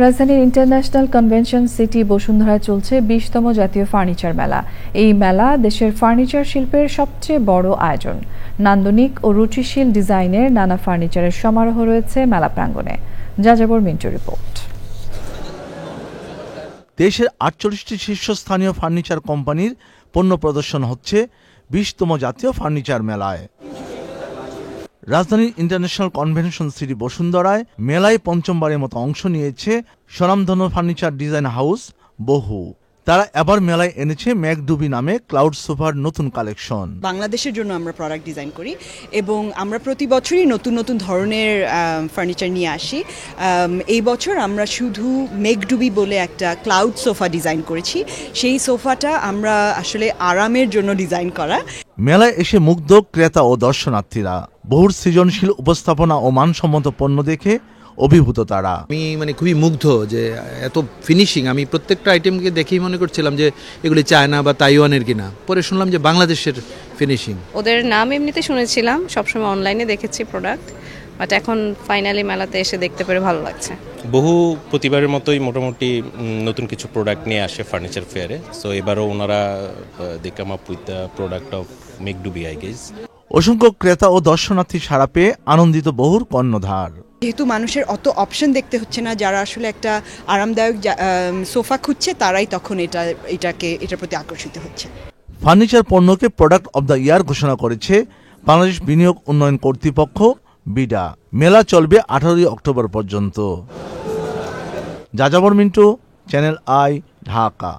রাজধানীর international convention city বসুন্ধরায় চলছে 20তম জাতীয় ফার্নিচার মেলা। এই মেলা দেশের ফার্নিচার শিল্পের সবচেয়ে বড় আয়োজন। নান্দনিক ও রুচিশীল ডিজাইনের নানা ফার্নিচারের সমারোহ রয়েছে মেলা প্রাঙ্গণে। যাযাবর মিন্টু রিপোর্ট। দেশের 48টি শীর্ষস্থানীয় ফার্নিচার কোম্পানির পণ্য প্রদর্শন হচ্ছে 20তম জাতীয় ফার্নিচার মেলায়। রাজধানীর ইন্টারন্যাশনাল কনভেনশন সিটি বসুন্ধরায় মেলায় পঞ্চমবারের মতো অংশ নিয়েছে স্বনামধন্য ফার্নিচার ডিজাইন হাউস বহু। তারা এবার মেলায় এনেছে ম্যাকডুবি নামে ক্লাউড সোফার নতুন কালেকশন। বাংলাদেশের জন্য আমরা প্রোডাক্ট ডিজাইন করি এবং আমরা প্রতি বছরই নতুন নতুন ধরনের ফার্নিচার নিয়ে আসি। এই বছর আমরা শুধু ম্যাকডুবি বলে একটা ক্লাউড সোফা ডিজাইন করেছি। সেই সোফাটা আমরা আসলে আরামের জন্য ডিজাইন করা। মেলায় এসে মুগ্ধ ক্রেতা ও দর্শনার্থীরা। বহুর সৃজনশীল উপস্থাপনা ও মানসম্মত পণ্য দেখে অভিভূত তারা। আমি খুবই মুগ্ধ যে এত ফিনিশিং। আমি প্রত্যেকটা আইটেমকে দেখেই মনে করছিলাম যে এগুলি চায়না বা তাইওয়ানের কিনা, পরে শুনলাম যে বাংলাদেশের ফিনিশিং। ওদের নাম এমনিতে শুনেছিলাম, সবসময় অনলাইনে দেখেছি প্রোডাক্ট, বাট এখন ফাইনালি মেলাতে এসে দেখতে পেরে ভালো লাগছে। বহু প্রতিবারের মতোই মোটামুটি নতুন কিছু প্রোডাক্ট নিয়ে আসে ফার্নিচার ফেয়ারে। সো এবারও ওনারা they come up with the product of ম্যাকডুবি আই গেস। অসংখ্য ক্রেতা ও দর্শনার্থী সাড়া পেয়ে আনন্দিত বহুর কর্ণধার। যেহেতু মানুষের অত অপশন দেখতে হচ্ছে না, যারা আসলে একটা আরামদায়ক সোফা খুঁজছে তারাই তখন এটার প্রতি আকর্ষিত হচ্ছে। ফার্নিচার পণ্যকে প্রোডাক্ট অব দ্য ইয়ার ঘোষণা করেছে বাংলাদেশ বিনিয়োগ উন্নয়ন কর্তৃপক্ষ বিডা। মেলা চলবে 18 অক্টোবর পর্যন্ত। যাযাবর মিন্টু, চ্যানেল আই, ঢাকা।